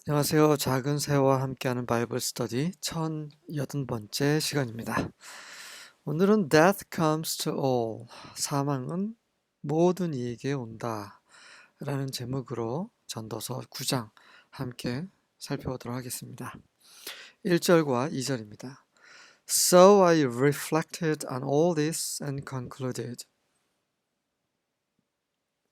안녕하세요. 작은 새와 함께하는 바이블 스터디 1080번째 시간입니다. 오늘은 Death comes to all. 사망은 모든 이에게 온다. 라는 제목으로 전도서 9장 함께 살펴보도록 하겠습니다. 1절과 2절입니다. So I reflected on all this and concluded.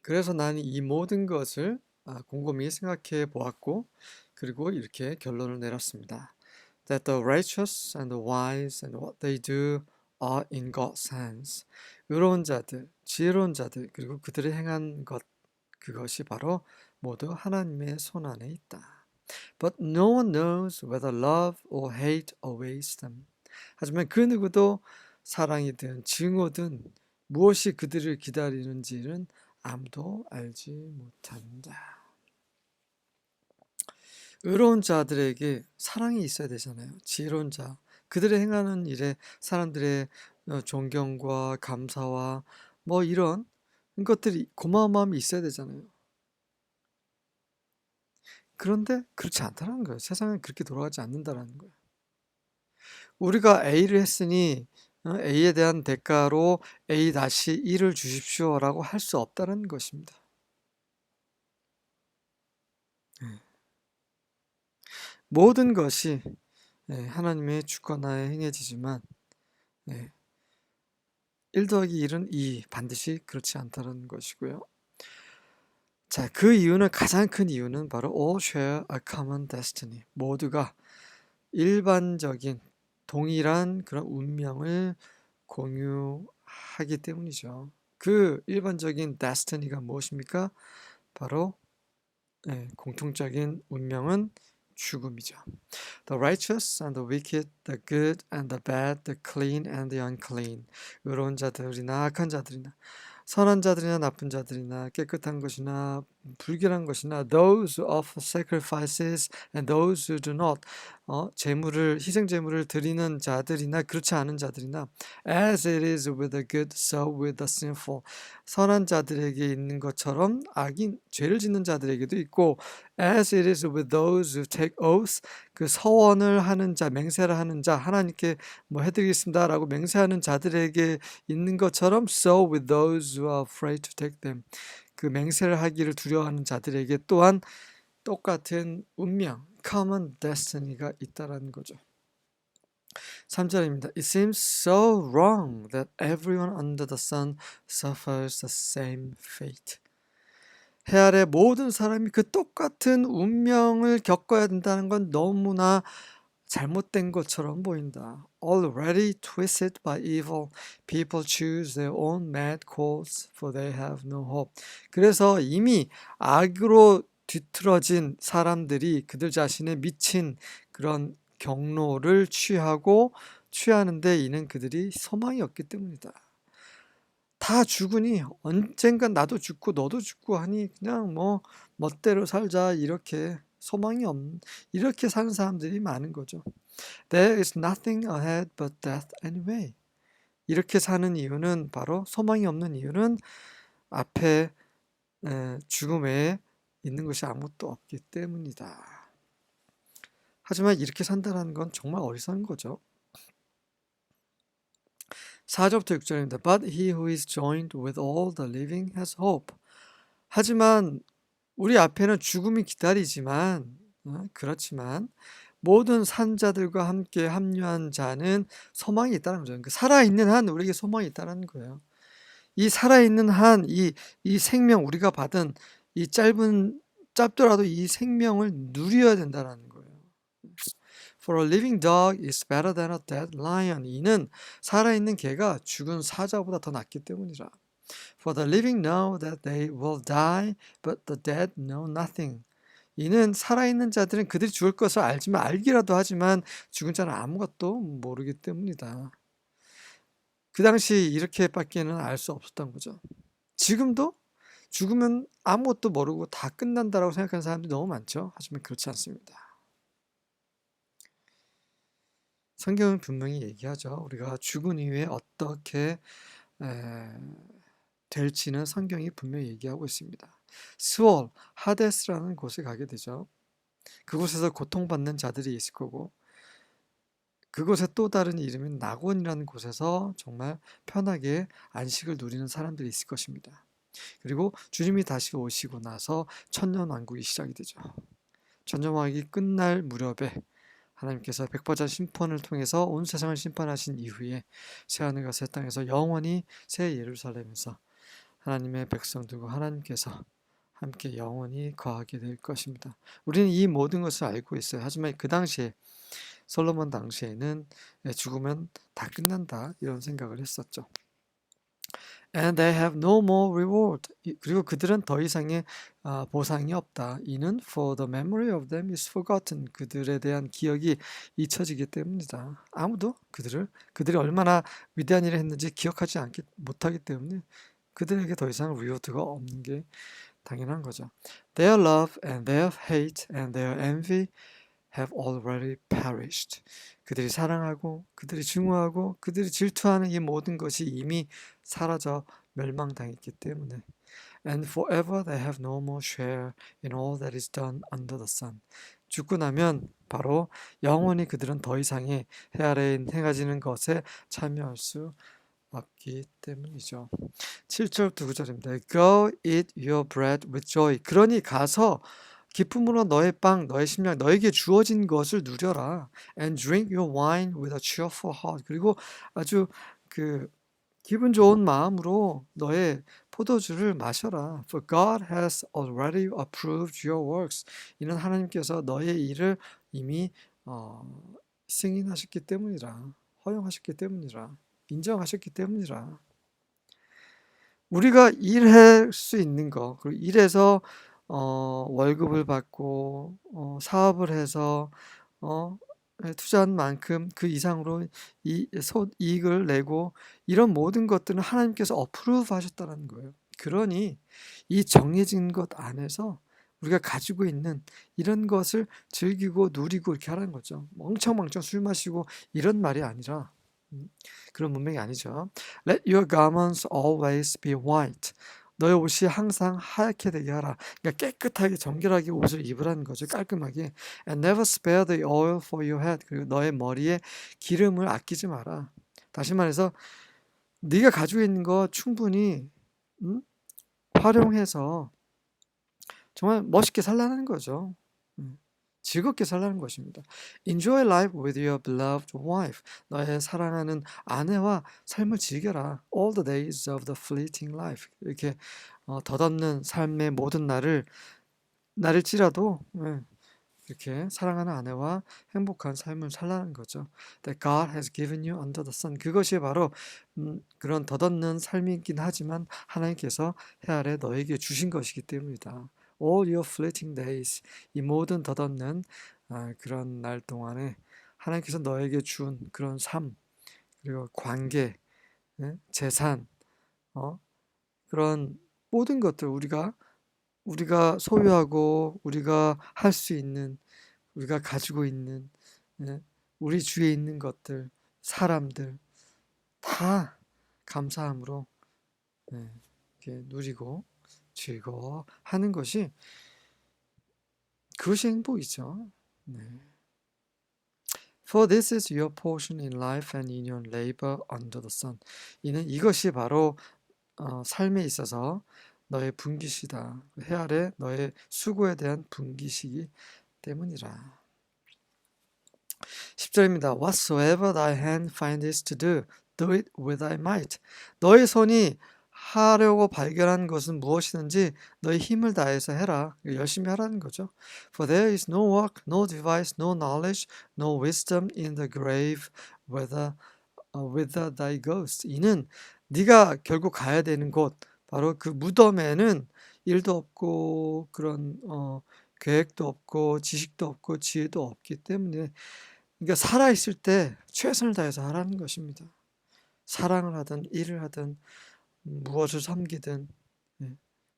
그래서 나는 이 모든 것을 곰곰이 생각해 보았고, 그리고 이렇게 결론을 내렸습니다. That the righteous and the wise and what they do are in God's hands. 의로운 자들, 지혜로운 자들, 그리고 그들이 행한 것, 그것이 바로 모두 하나님의 손 안에 있다. But no one knows whether love or hate awaits them. 하지만 그 누구도 사랑이든 증오든 무엇이 그들을 기다리는지는 아무도 알지 못한다. 의로운 자들에게 사랑이 있어야 되잖아요. 지혜로운 자, 그들의 행하는 일에 사람들의 존경과 감사와 뭐 이런 것들이 고마운 마음이 있어야 되잖아요. 그런데 그렇지 않다는 거예요. 세상은 그렇게 돌아가지 않는다라는 거예요. 우리가 A를 했으니 A에 대한 대가로 A-1을 주십시오라고 할 수 없다는 것입니다. 모든 것이 하나님의 주권하에 행해지지만 1 더하기 1은 2, 반드시 그렇지 않다는 것이고요. 자, 그 이유는, 가장 큰 이유는 바로 all share a common destiny. 모두가 일반적인 동일한 그런 운명을 공유하기 때문이죠. 그 일반적인 destiny가 무엇입니까? 바로 공통적인 운명은 죽음이죠. The righteous and the wicked, the good and the bad, the clean and the unclean. 의로운 자들이나 악한 자들이나 선한 자들이나 나쁜 자들이나 깨끗한 것이나 불결한 것이나 those who offer sacrifices and those who do not. 희생 제물을 드리는 자들이나 그렇지 않은 자들이나 as it is with the good, so with the sinful. 선한 자들에게 있는 것처럼 죄를 짓는 자들에게도 있고 as it is with those who take oaths. 그 서원을 하는 자, 맹세를 하는 자, 하나님께 뭐 해드리겠습니다라고 맹세하는 자들에게 있는 것처럼 so with those who are afraid to take them. 그 맹세를 하기를 두려워하는 자들에게 또한 똑같은 운명, common destiny가 있다라는 거죠. 3절입니다. It seems so wrong that everyone under the sun suffers the same fate. 해 아래 모든 사람이 그 똑같은 운명을 겪어야 된다는 건 너무나 잘못된 것처럼 보인다. Already twisted by evil, people choose their own mad course, for they have no hope. 그래서 이미 악으로 뒤틀어진 사람들이 그들 자신의 미친 그런 경로를 취하는데 이는 그들이 소망이 없기 때문이다. 다 죽으니 언젠간 나도 죽고 너도 죽고 하니 그냥 뭐 멋대로 살자, 이렇게 이렇게 사는 사람들이 많은 거죠. There is nothing ahead but death anyway. 이렇게 사는 이유는, 바로 소망이 없는 이유는 앞에 죽음 외에 있는 것이 아무것도 없기 때문이다. 하지만 이렇게 산다는 건 정말 어리석은 거죠. 4절부터 6절입니다. But he who is joined with all the living has hope. 하지만 우리 앞에는 죽음이 기다리지만, 그렇지만 모든 산자들과 함께 합류한 자는 소망이 있다는 거죠. 그러니까 살아있는 한 우리에게 소망이 있다는 거예요. 이 살아있는 한 이 생명, 우리가 받은 이 짧더라도 이 생명을 누려야 된다는 거예요. For a living dog is better than a dead lion. 이는 살아있는 개가 죽은 사자보다 더 낫기 때문이라. For the living know that they will die, but the dead know nothing. 이는 살아있는 자들은 그들이 죽을 것을 알기라도 하지만 죽은 자는 아무것도 모르기 때문이다. 그 당시 이렇게밖에는 알 수 없었던 거죠. 지금도 죽으면 아무것도 모르고 다 끝난다라고 생각하는 사람들이 너무 많죠. 하지만 그렇지 않습니다. 성경은 분명히 얘기하죠. 우리가 죽은 이후에 어떻게 될지는 성경이 분명히 얘기하고 있습니다. 스월, 하데스라는 곳에 가게 되죠. 그곳에서 고통받는 자들이 있을 거고, 그곳의 또 다른 이름인 낙원이라는 곳에서 정말 편하게 안식을 누리는 사람들이 있을 것입니다. 그리고 주님이 다시 오시고 나서 천년왕국이 시작이 되죠. 천년왕국이 끝날 무렵에 하나님께서 백보자 심판을 통해서 온 세상을 심판하신 이후에 새하늘과 새 땅에서 영원히 새 예루살렘에서 하나님의 백성들과 하나님께서 함께 영원히 거하게 될 것입니다. 우리는 이 모든 것을 알고 있어요. 하지만 그 당시에, 솔로몬 당시에는 죽으면 다 끝난다 이런 생각을 했었죠. And they have no more reward. 그리고 그들은 더 이상의 보상이 없다. 이는 for the memory of them is forgotten. 그들에 대한 기억이 잊혀지기 때문이다. 아무도 그들이 얼마나 위대한 일을 했는지 기억하지 못하기 때문에 그들에게 더 이상 리워드가 없는 게 당연한 거죠. Their love and their hate and their envy have already perished. 그들이 사랑하고 그들이 증오하고 그들이 질투하는 이 모든 것이 이미 사라져 멸망당했기 때문에 And forever they have no more share in all that is done under the sun. 죽고 나면 바로 영원히 그들은 더 이상의 해 아래에 행해지는 것에 참여할 수 없기 때문이죠. 7절부터 9절입니다. Go eat your bread with joy. 그러니 가서 기쁨으로 너의 빵, 너의 식량, 너에게 주어진 것을 누려라. And drink your wine with a cheerful heart. 그리고 아주 기분 좋은 마음으로 너의 포도주를 마셔라. For God has already approved your works. 이는 하나님께서 너의 일을 이미 승인하셨기 때문이라. 허용하셨기 때문이라. 인정하셨기 때문이라. 우리가 일할 수 있는 거, 그리고 일해서 월급을 받고 사업을 해서 투자한 만큼 그 이상으로 이익을 내고 이런 모든 것들은 하나님께서 어프로브 하셨다는 거예요. 그러니 이 정해진 것 안에서 우리가 가지고 있는 이런 것을 즐기고 누리고 이렇게 하라는 거죠. 멍청멍청 술 마시고 이런 말이 아니라 그런 문맥이 아니죠. Let your garments always be white. 너의 옷이 항상 하얗게 되게 하라. 그러니까 깨끗하게 정결하게 옷을 입으라는 거죠. 깔끔하게. And never spare the oil for your head. 그리고 너의 머리에 기름을 아끼지 마라. 다시 말해서 네가 가지고 있는 거 충분히 활용해서 정말 멋있게 살라는 거죠. 즐겁게 살라는 것입니다. Enjoy life with your beloved wife. 너의 사랑하는 아내와 삶을 즐겨라. All the days of the fleeting life. 이렇게 덧없는 삶의 모든 날일지라도 이렇게 사랑하는 아내와 행복한 삶을 살라는 거죠. That God has given you under the sun. 그것이 바로 그런 덧없는 삶이긴 하지만 하나님께서 해 아래 너에게 주신 것이기 때문이다. All your fleeting days. 이 모든 덧없는 그런 날 동안에 하나님께서 너에게 준 그런 삶, 그리고 관계, 재산, 그런 모든 것들 우리가 소유하고 우리가 할 수 있는, 우리가 가지고 있는, 우리 주위에 있는 것들, 사람들 다 감사함으로 이렇게 누리고 즐거워하는 것이 그것이 행복이죠. For this is your portion in life and in your labor under the sun. 이것이 바로 삶에 있어서 너의 분깃이다. 해 아래 너의 수고에 대한 분깃이기 때문이라. 10절입니다. Whatsoever thy hand findeth to do, do it with thy might. 너의 손이 하려고 발견한 것은 무엇이든지 너의 힘을 다해서 해라. 열심히 하라는 거죠. For there is no work, no device, no knowledge, no wisdom in the grave whither thy goest. 이는 네가 결국 가야 되는 곳, 바로 그 무덤에는 일도 없고 그런 계획도 없고 지식도 없고 지혜도 없기 때문에, 그러니까 살아있을 때 최선을 다해서 하라는 것입니다. 사랑을 하든 일을 하든 무엇을 섬기든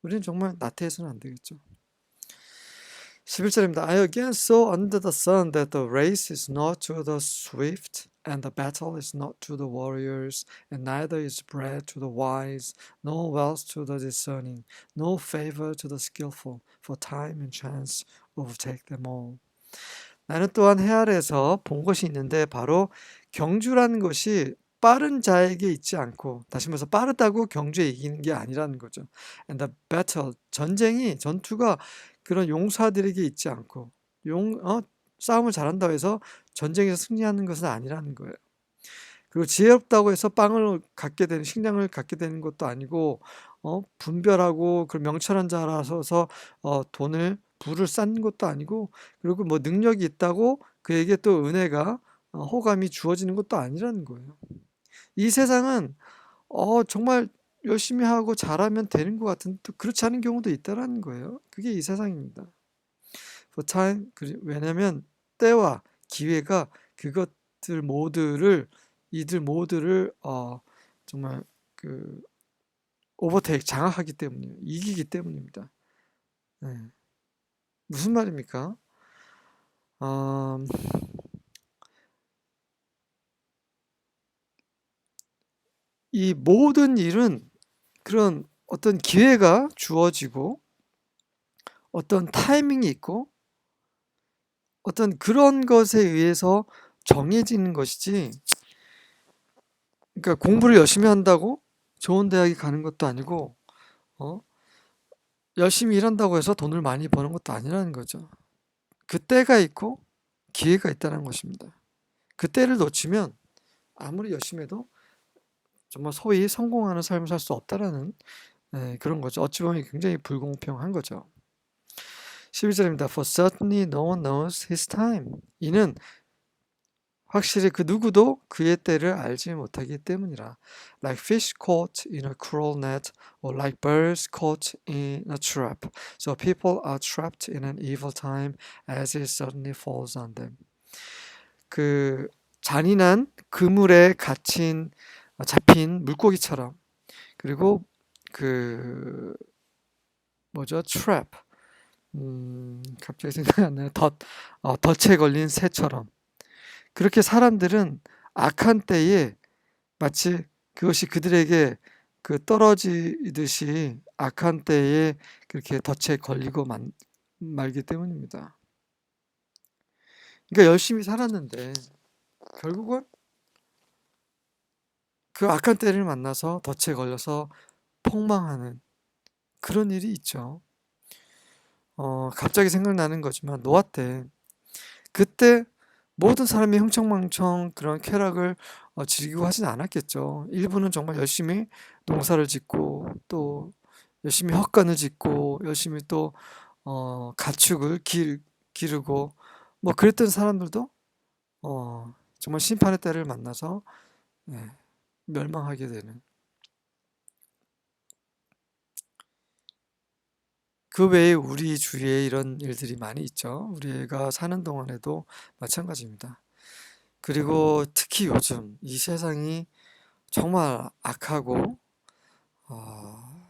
우리는 정말 나태해서는 안 되겠죠. 11절입니다. I again saw under the sun that the race is not to the swift And the battle is not to the warriors, and neither is bread to the wise, no wealth to the discerning, no favor to the skillful, for time and chance overtake them all. 나는 또한 해 아래에서 본 것이 있는데 바로 경주라는 것이 빠른 자에게 있지 않고, 다시 말해서 빠르다고 경주에 이기는 게 아니라는 거죠. And the battle, 전투가 그런 용사들에게 있지 않고, 싸움을 잘한다고 해서 전쟁에서 승리하는 것은 아니라는 거예요. 그리고 지혜롭다고 해서 빵을 갖게 되는, 식량을 갖게 되는 것도 아니고, 분별하고 그 명철한 자라서 부를 쌓는 것도 아니고, 그리고 뭐 능력이 있다고 그에게 또 은혜가, 호감이 주어지는 것도 아니라는 거예요. 이 세상은 정말 열심히 하고 잘하면 되는 것 같은데 또 그렇지 않은 경우도 있다라는 거예요. 그게 이 세상입니다. For time, 왜냐면 때와 기회가 이들 모두를 정말 오버테이크, 장악하기 때문이에요. 이기기 때문입니다. 네. 무슨 말입니까? 이 모든 일은 그런 어떤 기회가 주어지고 어떤 타이밍이 있고 어떤 그런 것에 의해서 정해지는 것이지, 그러니까 공부를 열심히 한다고 좋은 대학에 가는 것도 아니고, 열심히 일한다고 해서 돈을 많이 버는 것도 아니라는 거죠. 그 때가 있고 기회가 있다는 것입니다. 그 때를 놓치면 아무리 열심히 해도 정말 소위 성공하는 삶을 살 수 없다라는, 그런 거죠. 어찌 보면 굉장히 불공평한 거죠. 11절입니다. For certainly no one knows his time. 이는 확실히 그 누구도 그의 때를 알지 못하기 때문이라. Like fish caught in a cruel net, or like birds caught in a trap. So people are trapped in an evil time, as it certainly falls on them. 그 잔인한 그물에 잡힌 물고기처럼, 그리고 trap. 갑자기 생각이 안 나요. 덫에 걸린 새처럼. 그렇게 사람들은 악한 때에 마치 그것이 그들에게 떨어지듯이 악한 때에 그렇게 덫에 걸리고 말기 때문입니다. 그러니까 열심히 살았는데 결국은 그 악한 때를 만나서 덫에 걸려서 폭망하는 그런 일이 있죠. 갑자기 생각나는 거지만 노아 때, 그때 모든 사람이 흥청망청 그런 쾌락을 즐기고 하진 않았겠죠. 일부는 정말 열심히 농사를 짓고 또 열심히 헛간을 짓고 열심히 또 가축을 기르고 뭐 그랬던 사람들도 정말 심판의 때를 만나서 멸망하게 되는, 그 외에 우리 주위에 이런 일들이 많이 있죠. 우리가 사는 동안에도 마찬가지입니다. 그리고 특히 요즘 이 세상이 정말 악하고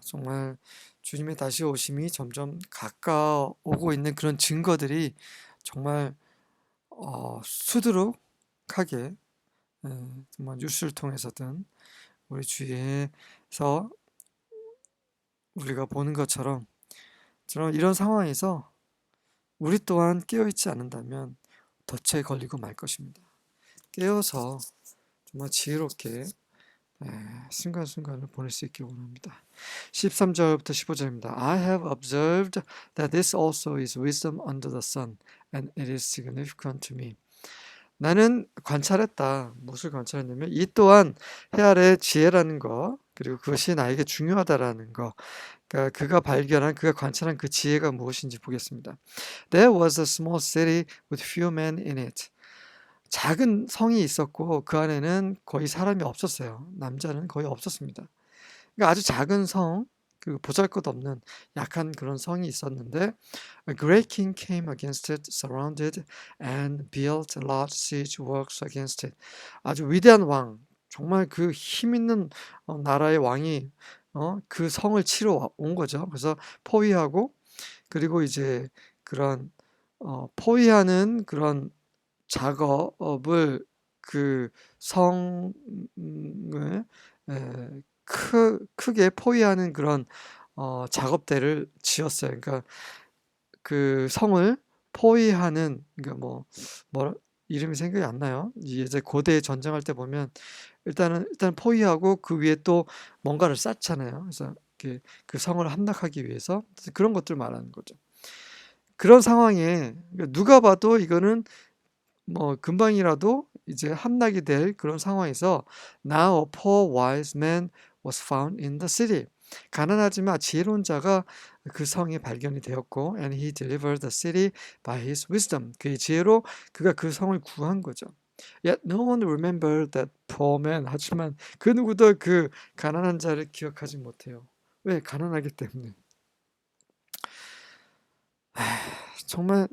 정말 주님의 다시 오심이 점점 가까워오고 있는 그런 증거들이 정말 수두룩하게, 정말 뉴스를 통해서든 우리 주위에서 우리가 보는 것처럼 이런 상황에서 우리 또한 깨어있지 않는다면 덫에 걸리고 말 것입니다. 깨어서 정말 지혜롭게 순간순간을 보낼 수 있길 원합니다. 13절부터 15절입니다. I have observed that this also is wisdom under the sun, and it is significant to me. 나는 관찰했다. 무엇을 관찰했냐면 이 또한 해 아래 지혜라는 거, 그리고 그것이 나에게 중요하다라는 거, 그러니까 그가 관찰한 그 지혜가 무엇인지 보겠습니다. There was a small city with few men in it. 작은 성이 있었고 그 안에는 거의 사람이 없었어요. 남자는 거의 없었습니다. 그러니까 아주 작은 성, 보잘것없는 약한 그런 성이 있었는데, A great king came against it, surrounded and built large siege works against it. 아주 위대한 왕, 정말 그 힘 있는 나라의 왕이 그 성을 치러 온 거죠. 그래서 포위하고, 그리고 이제 그런 포위하는 그런 작업을 그 성을 크게 포위하는 그런 작업대를 지었어요. 그러니까 그 성을 포위하는, 그러니까 뭐라 이름이 생각이 안 나요. 이제 고대 전쟁할 때 보면 일단 포위하고 그 위에 또 뭔가를 쌓잖아요. 그래서 이렇게 그 성을 함락하기 위해서 그런 것들 말하는 거죠. 그런 상황에 그러니까 누가 봐도 이거는 뭐 금방이라도 이제 함락이 될 그런 상황에서 Now a poor wise man was found in the city. 가난하지만 지혜로운 자가 그 성에 발견이 되었고 and he delivered the city by his wisdom. 그의 지혜로 그가 그 성을 구한 거죠. Yet no one remembered that poor man. 하지만 그 누구도 그 가난한 자를 기억하지 못해요. 왜? 가난하기 때문에. 정말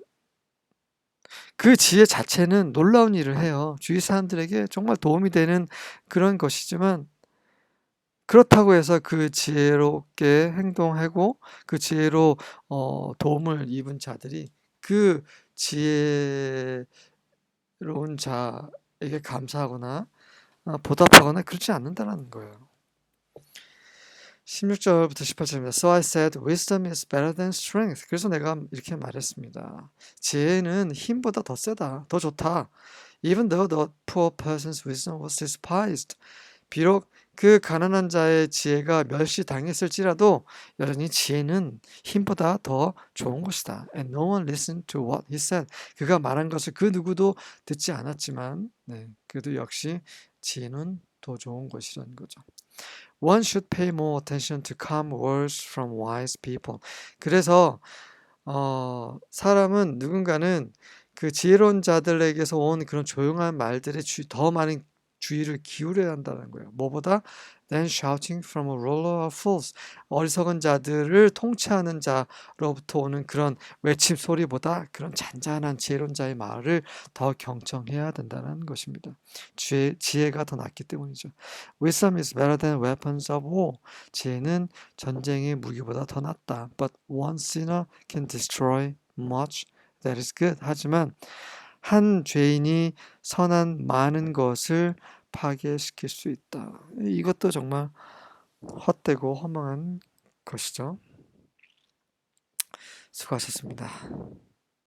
그 지혜 자체는 놀라운 일을 해요. 주위 사람들에게 정말 도움이 되는 그런 것이지만 그렇다고 해서 그 지혜롭게 행동하고 그 지혜로 도움을 입은 자들이 그 지혜로운 자에게 감사하거나 보답하거나 그렇지 않는다는 거예요. 16절부터 18절입니다. So I said, wisdom is better than strength. 그래서 내가 이렇게 말했습니다. 지혜는 힘보다 더 세다, 더 좋다. Even though the poor person's wisdom was despised. 비록 그 가난한 자의 지혜가 멸시당했을지라도 여전히 지혜는 힘보다 더 좋은 것이다. And no one listened to what he said. 그가 말한 것을 그 누구도 듣지 않았지만 그래도 역시 지혜는 더 좋은 것이라는 거죠. One should pay more attention to calm words from wise people. 그래서 사람은 누군가는 그 지혜로운 자들에게서 온 그런 조용한 말들에 더 많은 주의를 기울여야 한다는 거예요. 뭐보다 than shouting from a ruler of fools. 어리석은 자들을 통치하는 자로부터 오는 그런 외침 소리보다 그런 잔잔한 지혜로운 자의 말을 더 경청해야 된다는 것입니다. 지혜가 더 낫기 때문이죠. Wisdom is better than weapons of war. 지혜는 전쟁의 무기보다 더 낫다. But one sinner can destroy much that is good. 하지만 한 죄인이 선한 많은 것을 파괴시킬 수 있다. 이것도 정말 헛되고 허망한 것이죠. 수고하셨습니다.